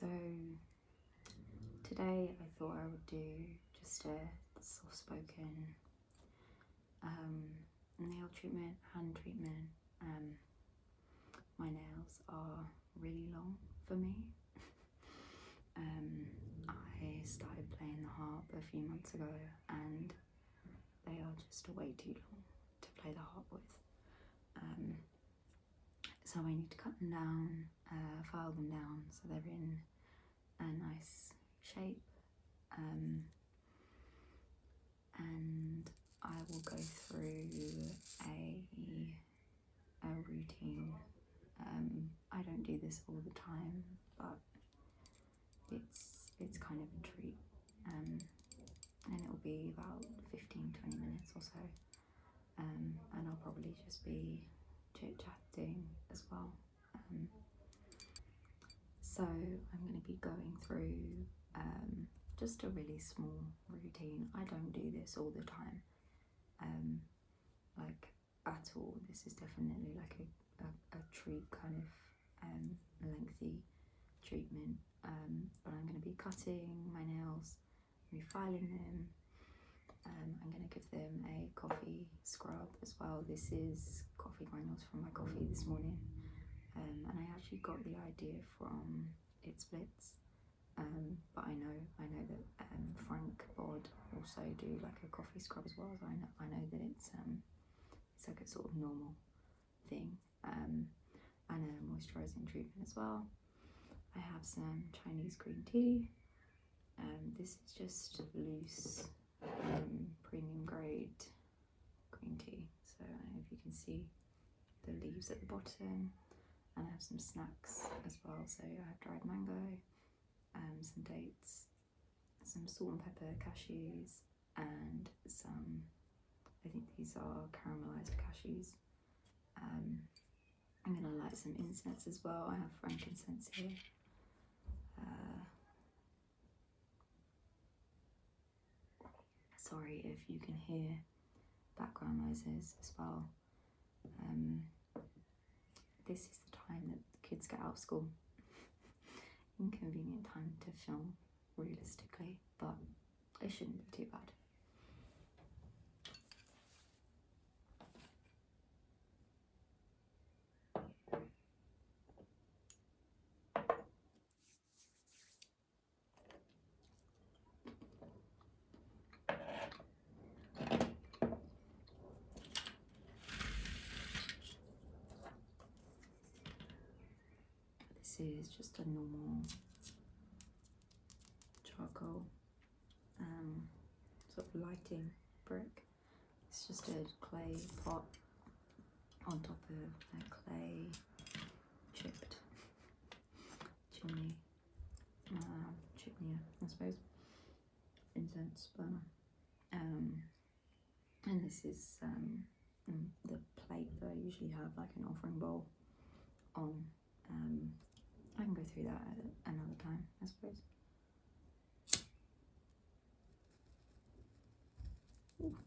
So today I thought I would do just a soft-spoken nail treatment, hand treatment. My nails are really long for me. I started playing the harp a few months ago and they are just way too long to play the harp with. So I need to cut them down, file them down so they're in a nice shape, and I will go through a routine. I don't do this all the time, but it's kind of a treat, and it'll be about 15-20 minutes or so, and I'll probably just be chit-chatting as well. So I'm going to be going through just a really small routine. I don't do this all the time, like at all. This is definitely like a treat, kind of lengthy treatment, but I'm going to be cutting my nails, refiling them. I'm going to give them a coffee scrub as well. This is coffee granules from my coffee this morning, and I actually got the idea from It Splits, but I know that Frank Bod also do like a coffee scrub as well, so I know that it's like a sort of normal thing, and a moisturizing treatment as well. I have some Chinese green tea. This is just loose premium grade green tea, so I don't know if you can see the leaves at the bottom, and I have some snacks as well. So I have dried mango, some dates, some salt and pepper cashews, and some, I think these are caramelized cashews. I'm going to light some incense as well. I have frankincense here. Sorry if you can hear background noises as well. This is the time that the kids get out of school. Inconvenient time to film realistically, but it shouldn't be too bad. This is just a normal charcoal sort of lighting brick. It's just a clay pot on top of a clay chipped chimney, I suppose, incense burner. And this is the plate that I usually have like an offering bowl on. I can go through that at another time, I suppose. Ooh.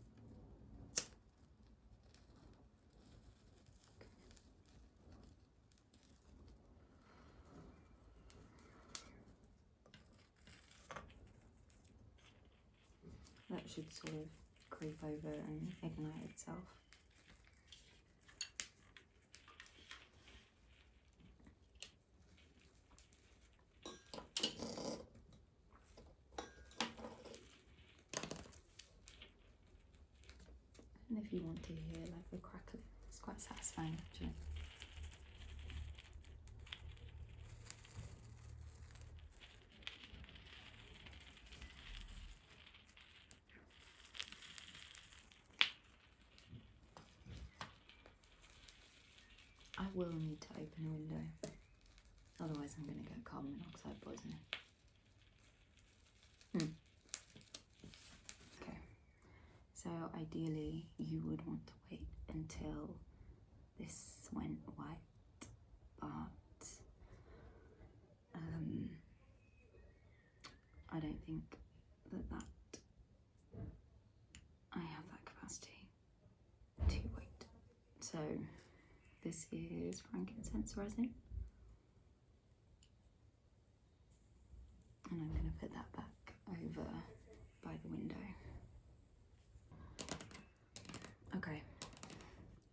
That should sort of creep over and ignite itself. And if you want to hear like the crackling, it's quite satisfying actually. I will need to open a window, otherwise I'm going to get carbon monoxide poisoning. Okay, so ideally you would want to wait until this went white, but I don't think that I have that capacity to wait. So this is frankincense resin. to put that back over by the window. Okay,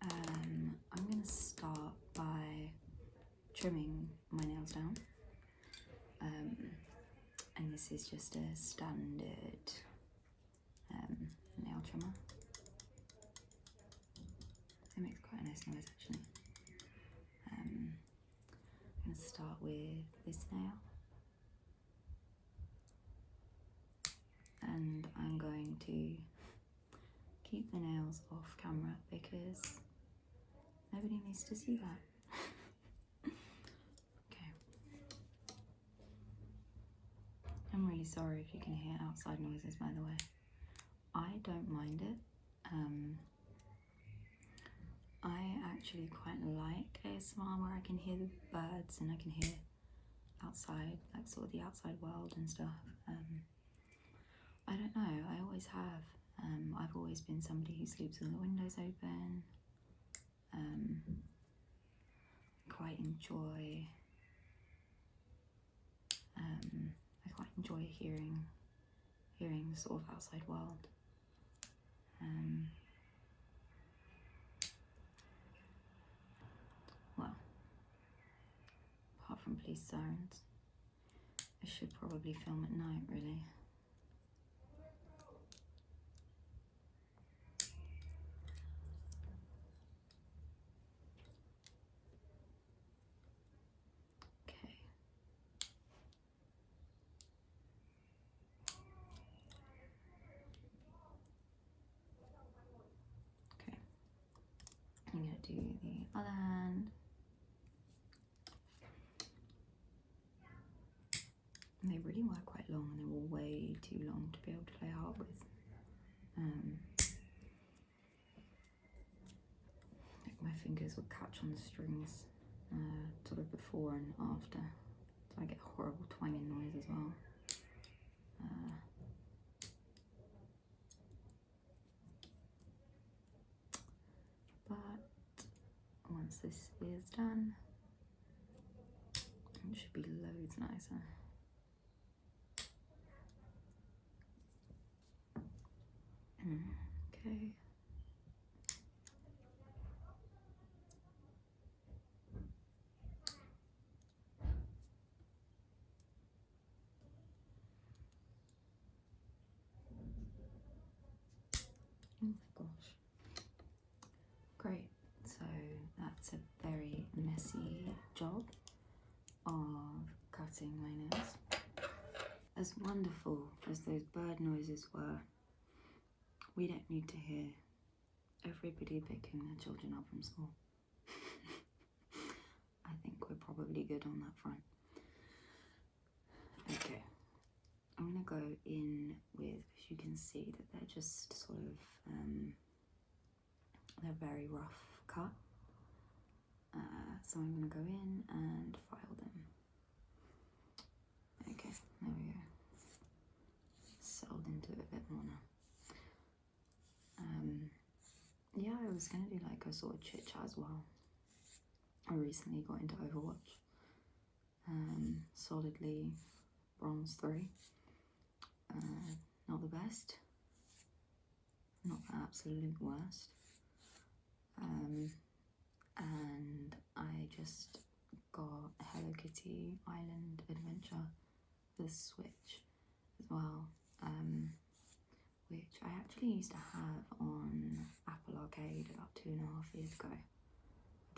I'm going to start by trimming my nails down. And this is just a standard nail trimmer. It makes quite a nice noise actually. I'm going to start with this nail. And I'm going to keep the nails off camera because nobody needs to see that. Okay. I'm really sorry if you can hear outside noises, by the way. I don't mind it. I actually quite like ASMR where I can hear the birds and I can hear outside, like sort of the outside world and stuff. I don't know, I always have. I've always been somebody who sleeps with the windows open. I quite enjoy hearing the sort of outside world. Well, apart from police sirens, I should probably film at night, really. Okay. Okay. I'm going to do the other hand. And they really were quite long and they were way too long to be able to play hard with. Like my fingers would catch on the strings sort of before and after. So I get horrible twanging noise as well. But once this is done, it should be loads nicer. Okay. Oh gosh. Great. So that's a very messy job of cutting my nails. As wonderful as those bird noises were, we don't need to hear everybody picking their children up from school. I think we're probably good on that front. Okay, I'm gonna go in with, as you can see, that they're just sort of, they're very rough cut. So I'm gonna go in and file them. Okay, there we go. Settled into it a bit more now. Yeah, I was gonna do like a sort of chit chat as well. I recently got into Overwatch. Solidly bronze 3. Not the best. Not the absolute worst. And I just got Hello Kitty Island Adventure, the Switch as well, which I actually used to have on Apple Arcade about 2.5 years ago. I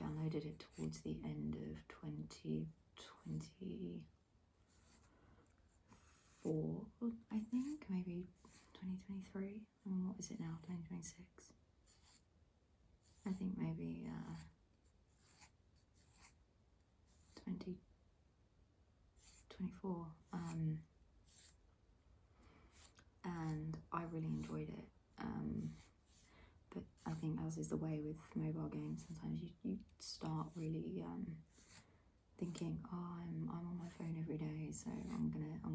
downloaded it towards the end of 2024, I think, maybe 2023. I mean, what is it now, 2026? I think maybe 2024. And I really enjoyed it. But I think as is the way with mobile games, sometimes you start really thinking, oh, I'm on my phone every day, so I'm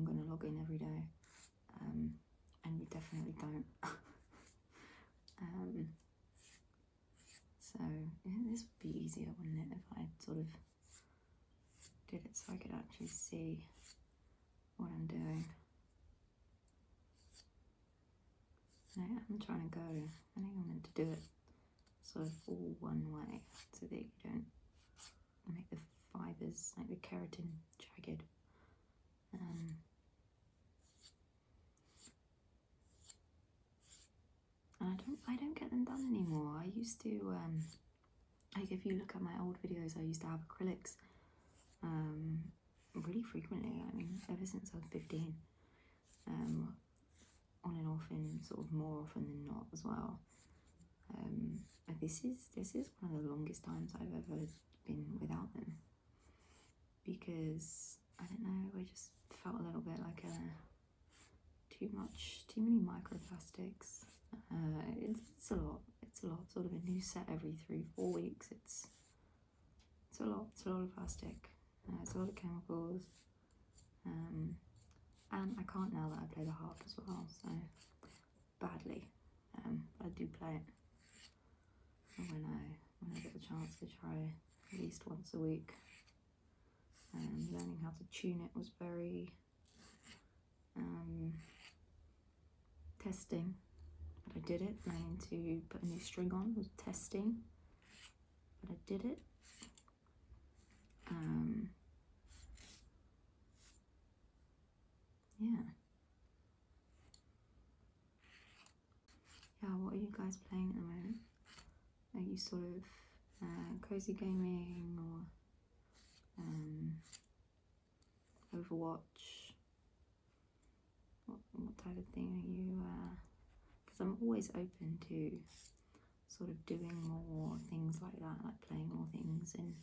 gonna log in every day, and you definitely don't. So yeah, this would be easier, wouldn't it, if I sort of did it so I could actually see what I'm doing. And I am trying to go, I think I'm meant to do it sort of all one way so that you don't make the fibres, like the keratin, jagged. And I don't get them done anymore. I used to, like if you look at my old videos, I used to have acrylics really frequently. I mean, ever since I was 15, on and off, and sort of more often than not as well. But this is one of the longest times I've ever been without them, because I don't know, I just felt a little bit like too many microplastics. It's a lot. It's a lot. Sort of a new set every 3-4 weeks. It's a lot. It's a lot of plastic. It's a lot of chemicals. And I can't now that I play the harp as well, so badly. But I do play it. And when I get the chance to try at least once a week. Learning how to tune it was very testing, but I did it. Learning to put a new string on was testing, but I did it. Yeah, what are you guys playing at the moment? Are you sort of cozy gaming or Overwatch? What type of thing are you? Because I'm always open to sort of doing more things like that, like playing more things. And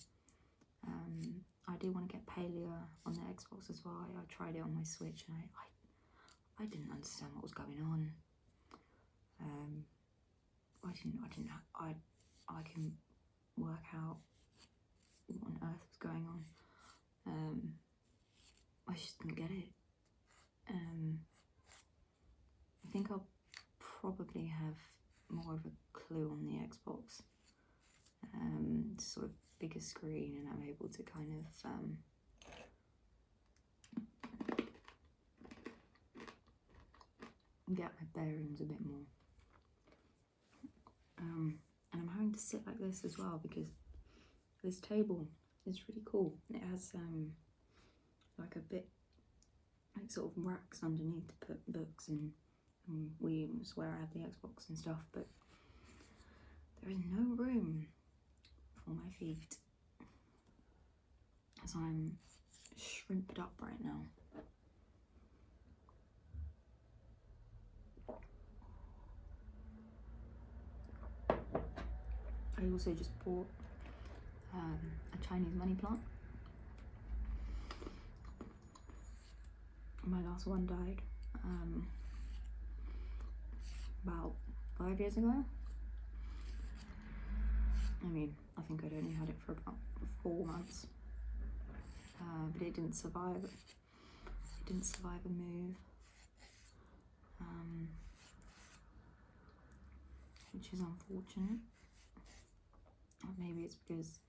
I do want to get Paleo on the Xbox as well. I tried it on my Switch, and I didn't understand what was going on. I can work out what on earth was going on. I just didn't get it. I think I'll probably have more of a clue on the Xbox. Sort of bigger screen, and I'm able to kind of get my bearings a bit more. And I'm having to sit like this as well because this table is really cool. It has like a bit, like sort of racks underneath to put books in. It's where I have the Xbox and stuff, but there is no room for my feet, as I'm shrimped up right now. I also just bought a Chinese money plant. My last one died about 5 years ago. I mean, I think I'd only had it for about 4 months, but it didn't survive. It didn't survive a move, which is unfortunate. Or maybe it's because,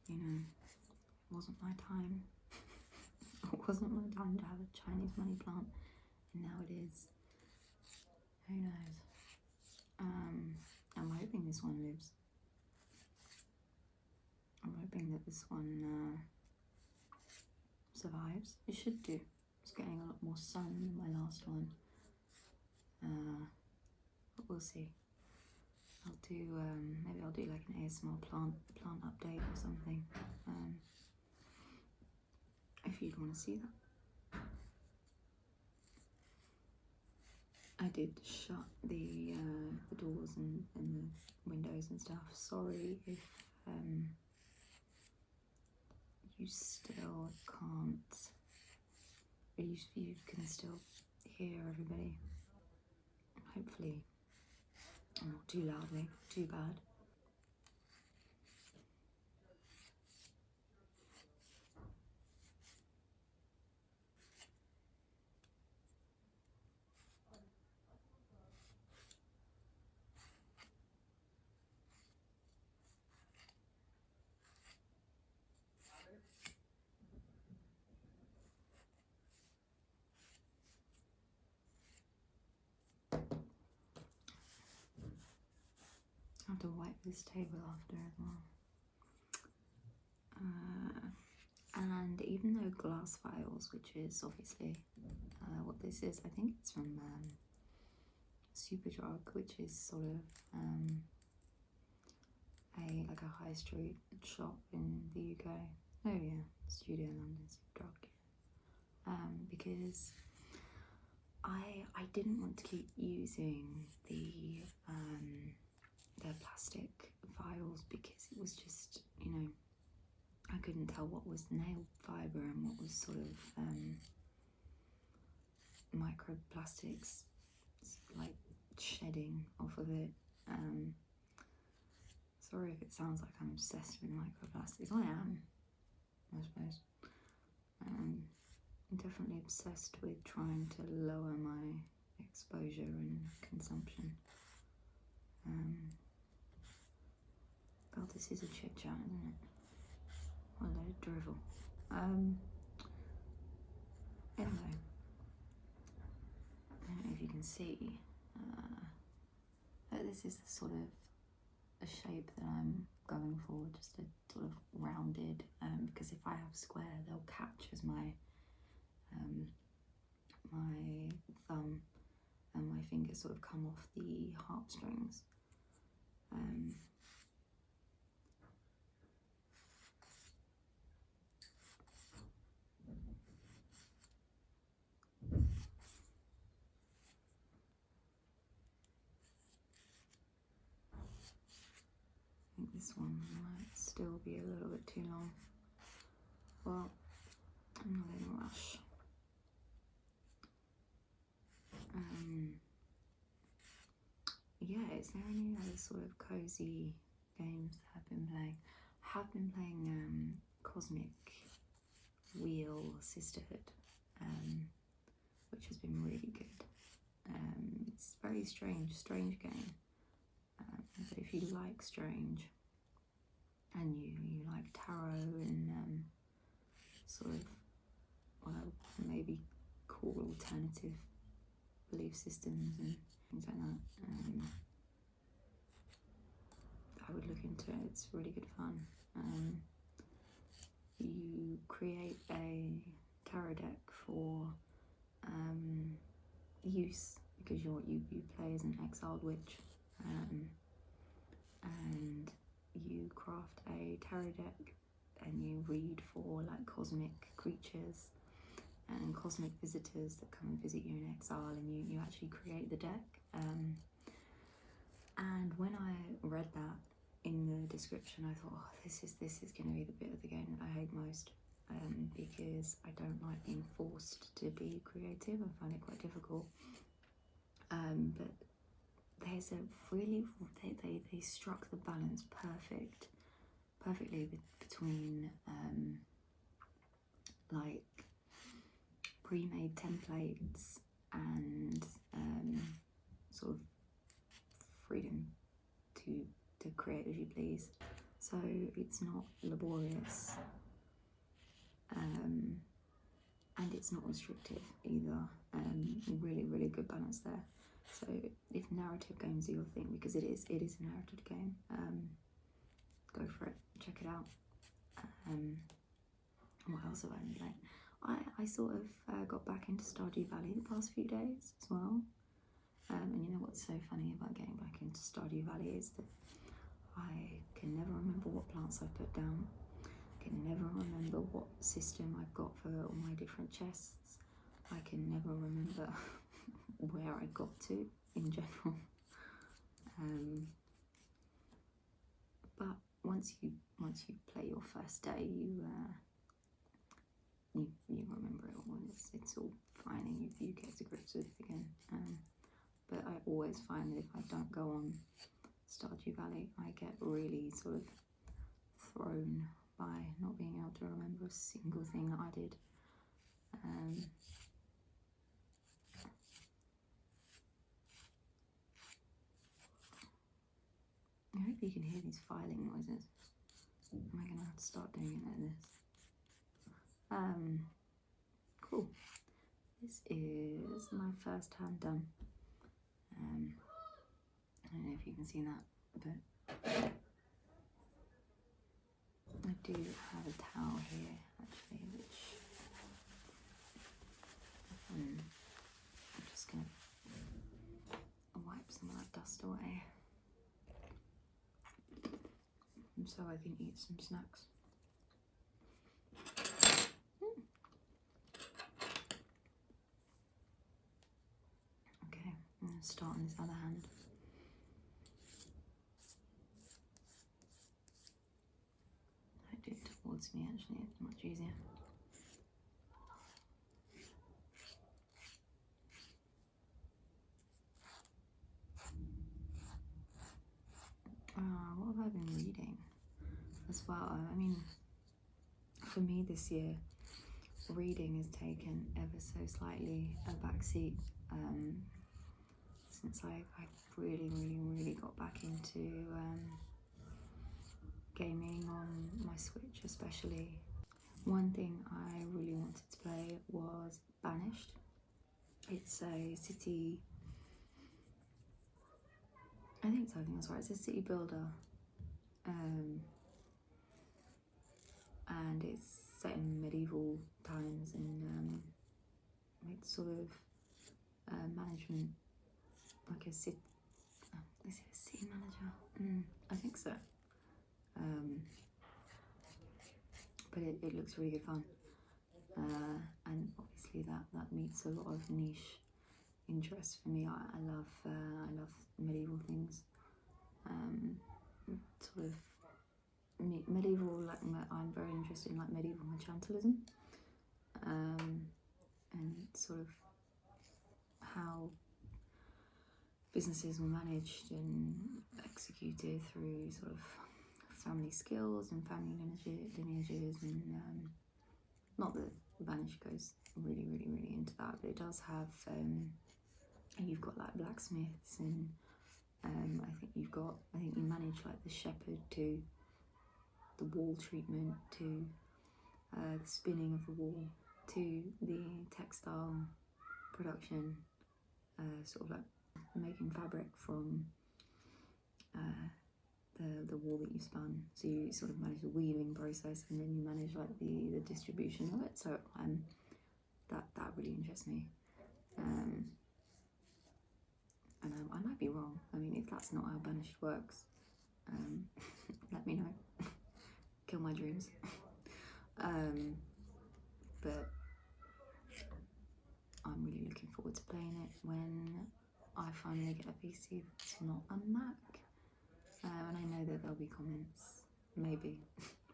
you know, it wasn't my time. It wasn't my time to have a Chinese money plant, and now it is. Who knows? I'm hoping this one lives. I'm hoping that this one survives. It should do. It's getting a lot more sun than my last one. But we'll see. I'll do, maybe I'll do like an ASMR plant update or something. If you'd want to see that. I did shut the doors and the windows and stuff. Sorry if you still can't, you can still hear everybody. Hopefully not too loudly, too bad. to wipe this table after as well. And even though glass files, which is obviously what this is, I think it's from Superdrug, which is sort of like a high street shop in the UK. Oh yeah, Studio London Superdrug. Because I didn't want to keep using the plastic files because it was just, you know, I couldn't tell what was nail fibre and what was sort of microplastics like shedding off of it. Sorry if it sounds like I'm obsessed with microplastics. I am, I suppose. I'm definitely obsessed with trying to lower my exposure and consumption. God, this is a chit chat, isn't it? What a load of drivel. Anyway, I don't know if you can see, but this is the sort of a shape that I'm going for, just a sort of rounded, because if I have square, they'll catch as my my thumb and my fingers sort of come off the harp strings. I think this one might still be a little bit too long. Well, I'm not in a rush. Yeah, is there any other sort of cozy games that I've been playing? I have been playing Cosmic Wheel Sisterhood, which has been really good. It's a very strange game. But if you like strange and you like tarot and sort of what I would maybe call alternative belief systems and things like that, I would look into it. It's really good fun. You create a tarot deck for use because you play as an exiled witch, and you craft a tarot deck and you read for like cosmic creatures and cosmic visitors that come and visit you in exile, and you actually create the deck. And when I read that in the description, I thought, oh, this is going to be the bit of the game that I hate most, because I don't like being forced to be creative. I find it quite difficult. But there's a really, they struck the balance perfectly between like pre-made templates and sort of freedom to create as you please. So it's not laborious, and it's not restrictive either. Really good balance there. So if narrative games are your thing, because it is a narrative game, go for it, check it out. What else have I been playing? I sort of got back into Stardew Valley the past few days as well. And you know what's so funny about getting back into Stardew Valley is that I can never remember what plants I've put down. I can never remember what system I've got for all my different chests. I can never remember where I got to in general. But once you play your first day, you remember it all, and it's all fine, and you get to grips with it again. But I always find that if I don't go on Stardew Valley, I get really sort of thrown by not being able to remember a single thing that I did. I hope you can hear these filing noises. Am I going to have to start doing it like this? Cool. This is my first hand done. I don't know if you can see that, but I do have a towel here actually, which I'm just going to wipe some of that dust away, and so I can eat some snacks. Okay, I'm going to start on this other hand. I do it towards me actually, it's much easier. What have I been reading as well? I mean, for me this year, reading has taken ever so slightly a backseat since I really got back into gaming on my Switch especially. One thing I really wanted to play was Banished. It's a city, I think that's right, it's a city builder, and it's set in medieval times, and it's sort of management, like a city, is it a city manager? I think so. But it looks really good fun, and obviously that meets a lot of niche interests for me. I love medieval things, sort of medieval, like I'm very interested in like medieval mercantilism, and sort of how businesses were managed and executed through sort of family skills and family lineages, and not that Banished goes really into that, but it does have, you've got like blacksmiths, and I think you manage like the shepherd to the wool treatment, to the spinning of the wool, to the textile production, sort of like making fabric from the wool that you spun. So you sort of manage the weaving process, and then you manage like the distribution of it. So that really interests me, and I might be wrong. I mean, if that's not how Banished works, let me know. Kill my dreams. But I'm really looking forward to playing it when I finally get a PC that's not a Mac. And I know that there'll be comments, maybe,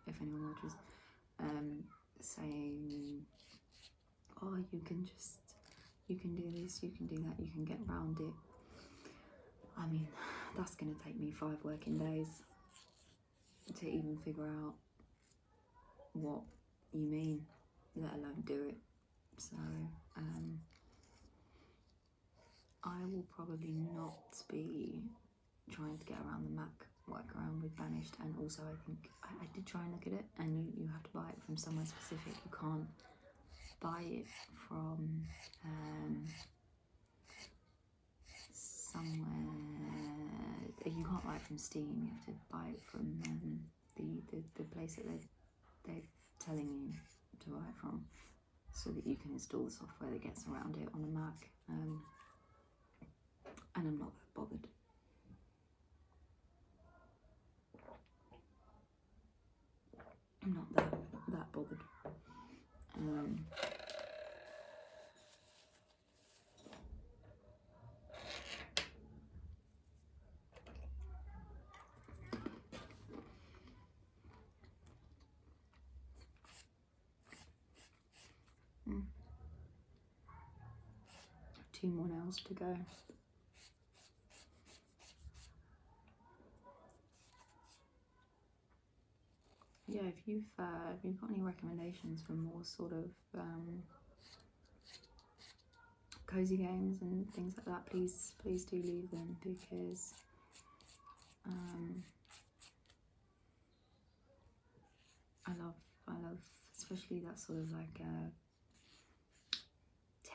if anyone watches, saying, oh, you can do this, you can do that, you can get around it. I mean, that's going to take me 5 working days to even figure out what you mean, let alone do it. So I will probably not be trying to get around the Mac workaround with Banished. And also I think I did try and look at it, and you have to buy it from somewhere specific. You can't buy it from somewhere, you can't buy it from Steam. You have to buy it from the place that they're telling you to buy it from, so that you can install the software that gets around it on a Mac. And I'm not that bothered. I'm not that bothered. 2 more nails to go. Yeah, if you've got any recommendations for more sort of cozy games and things like that, please do leave them, because I love especially that sort of like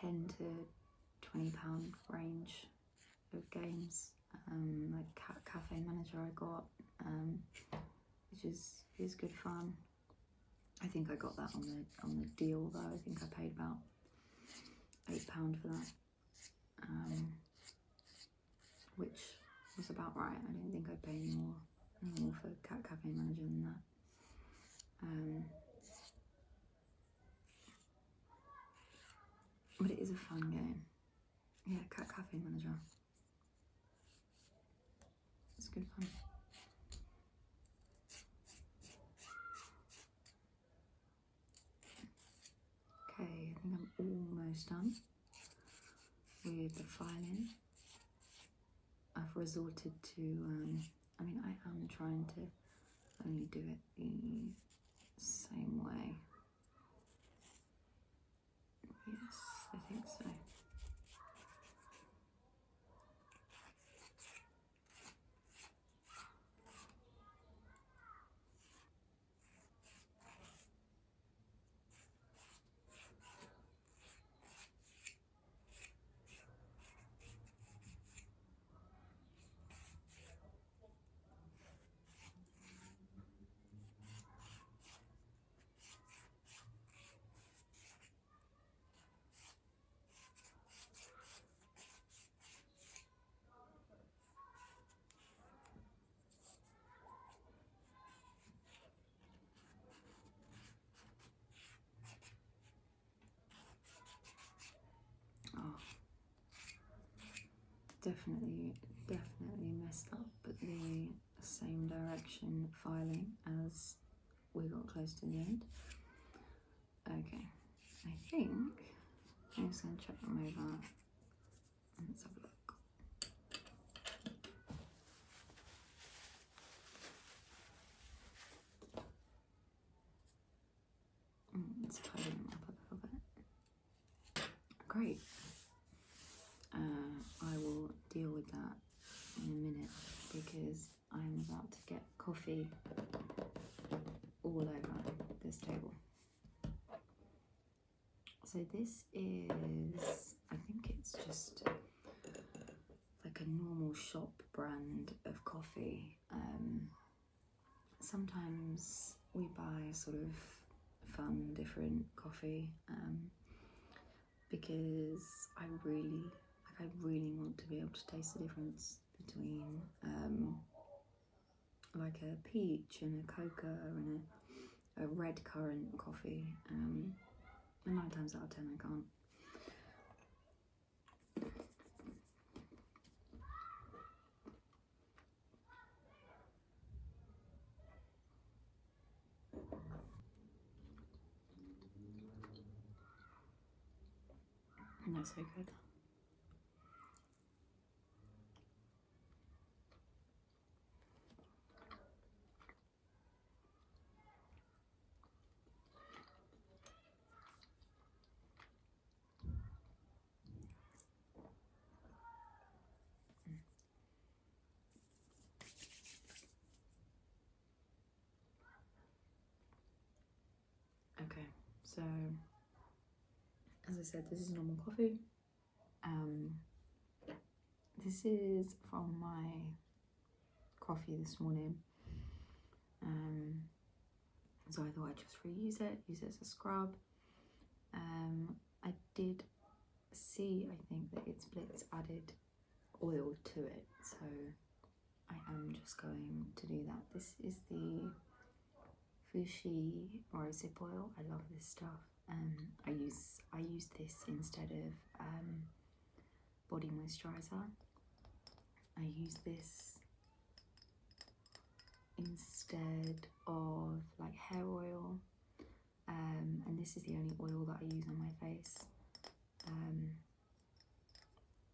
£10 to £20 range of games. like cafe manager I got, which is good fun. I think I got that on the deal though. I think I paid about £8 for that, which was about right. I didn't think I'd pay any more for cafe manager than that. But it is a fun game. Yeah, cafe manager. It's good fun. Okay, I think I'm almost done with the filing. I've resorted to, I mean, I am trying to only do it the same way. Yes, I think so. Oh, definitely messed up, but the same direction filing as we got close to the end. Okay, I think I'm just going to check them over and let's have a look. Let's tidy them up a little bit. Great. I will deal with that in a minute because I'm about to get coffee all over this table. So this is, I think it's just like a normal shop brand of coffee. Sometimes we buy sort of fun, different coffee because I really want to be able to taste the difference between like a peach and a coca and a red currant coffee. And 9 times out of 10 I can't. And that's so good. Okay, so as I said, this is normal coffee. This is from my coffee this morning. So I thought I'd just reuse it, use it as a scrub. I did see, I think, that it splits added oil to it, so I am just going to do that. This is the Fushi rosehip oil. I love this stuff. I use this instead of body moisturizer. I use this instead of like hair oil, and this is the only oil that I use on my face.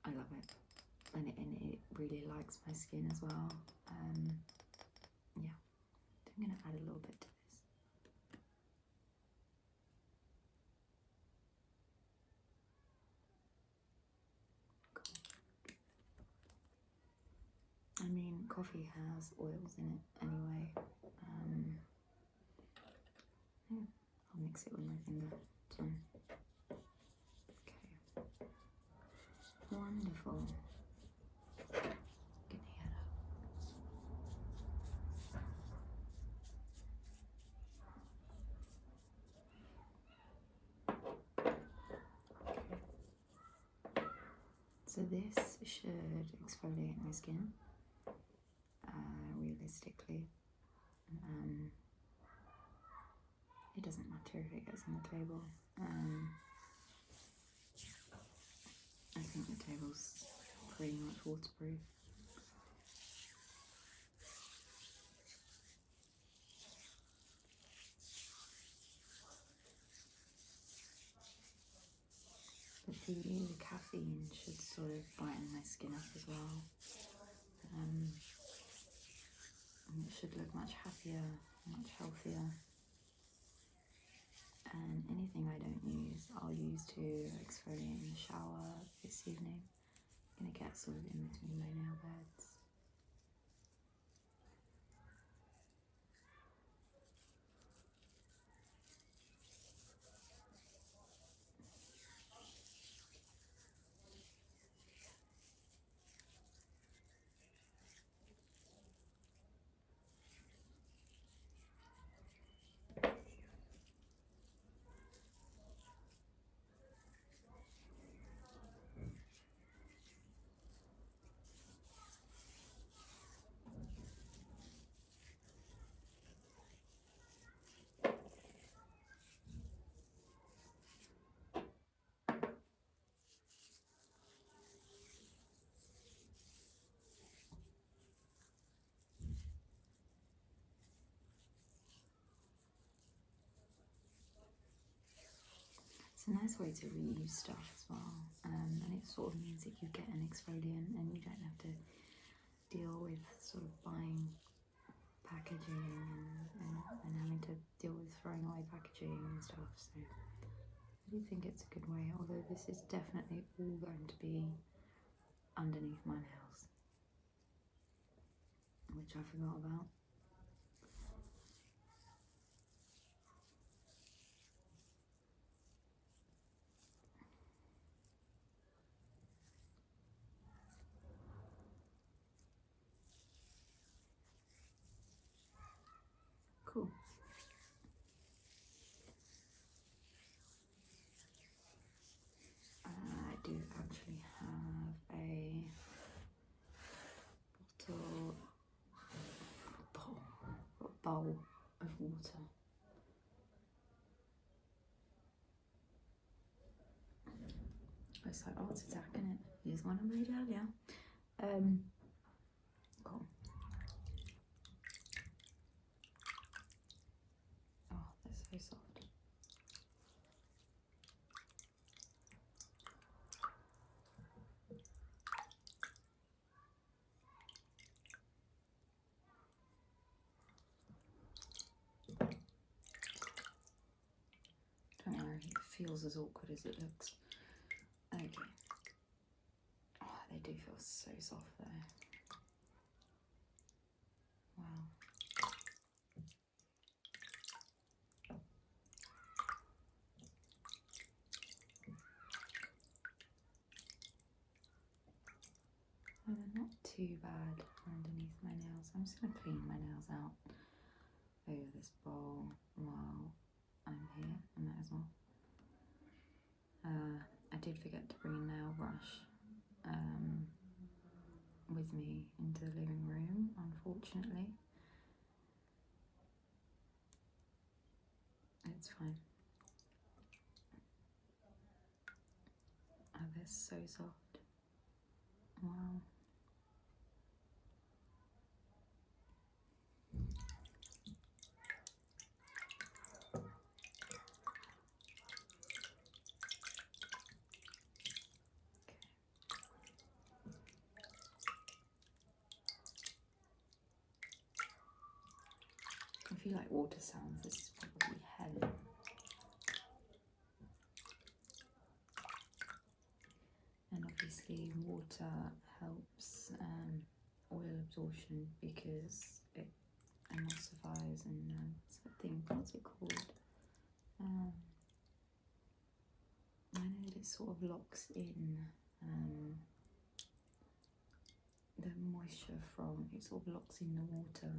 I love it, and it really likes my skin as well. Yeah, I'm gonna add a little bit to this. I mean, coffee has oils in it anyway. Yeah, I'll mix it with my finger too. Okay, wonderful. Get So this should exfoliate my skin, realistically. It doesn't matter if it gets on the table. I think the table's pretty much waterproof. But the caffeine should sort of brighten my skin up as well. And it should look much happier, much healthier. And anything I don't use, I'll use to exfoliate in the shower this evening. I'm going to get sort of in between my nail beds. It's a nice way to reuse stuff as well, and it sort of means that you get an exfoliant and you don't have to deal with sort of buying packaging and having to deal with throwing away packaging and stuff. So I do think it's a good way, although this is definitely all going to be underneath my nails, which I forgot about. Cool. I do actually have a bowl of water. It's like Art Attack, isn't it? Here's one I made earlier. Cool. Oh, they're so soft. Don't worry, it feels as awkward as it looks. Okay. Oh, they do feel so soft though. Wow. Well, they're not too bad underneath my nails. I'm just going to clean my nails out over this bowl while I'm here. I might as well. I did forget to bring a nail brush with me into the living room, unfortunately. It's fine. Oh, they're so soft. Wow. If you like water sounds, this is probably heaven. And obviously water helps oil absorption because it emulsifies and something, what's it called? I know that it sort of locks in the moisture from, it sort of locks in the water,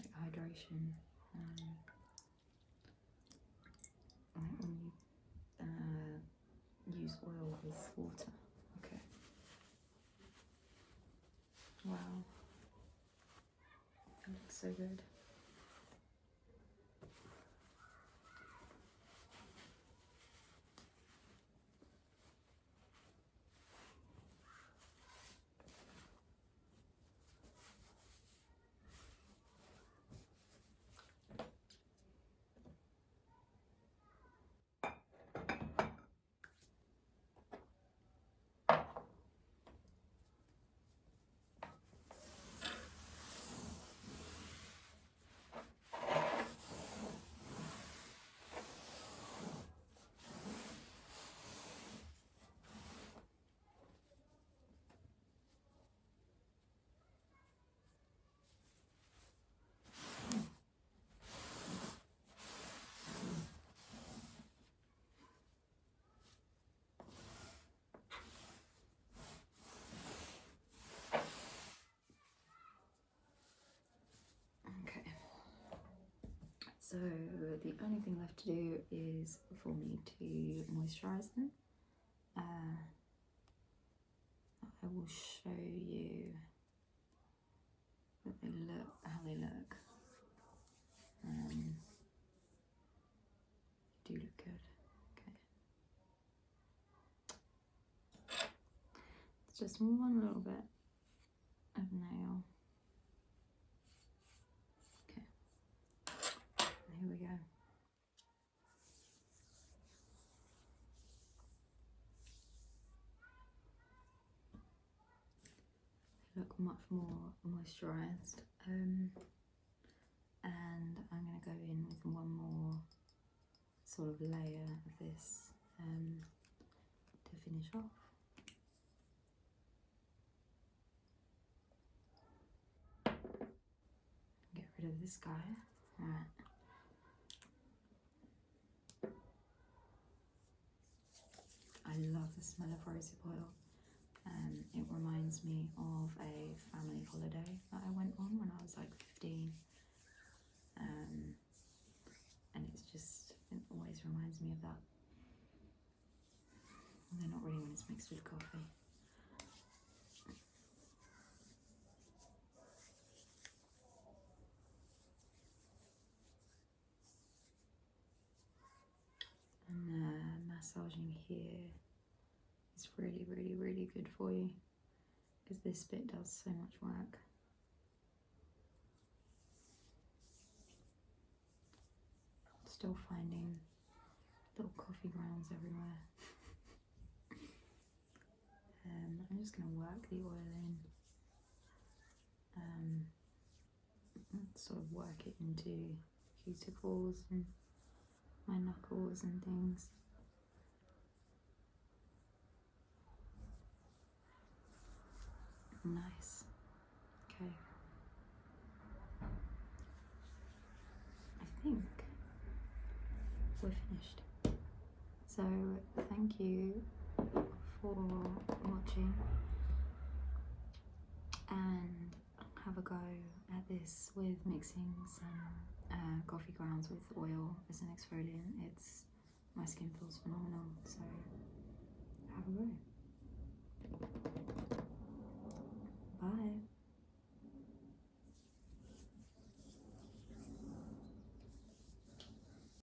like hydration. Like when you use oil with water. Okay. so good. So the only thing left to do is for me to moisturise them. I will show you that they look, how they look. Do look good. Okay. It's just one little bit of nail. Okay. Here we go. Look much more moisturised, and I'm going to go in with one more sort of layer of this to finish off. Get rid of this guy. Alright. I love the smell of rosehip oil. It reminds me of a family holiday that I went on when I was like 15. And it's just, it always reminds me of that. Although not really when it's mixed with coffee. And massaging here is really, really, really good for you, because this bit does so much work. Still finding little coffee grounds everywhere. I'm just going to work the oil in, sort of work it into cuticles and my knuckles and things. Nice. Okay. I think we're finished. So thank you for watching, and have a go at this with mixing some coffee grounds with oil as an exfoliant. My skin feels phenomenal, so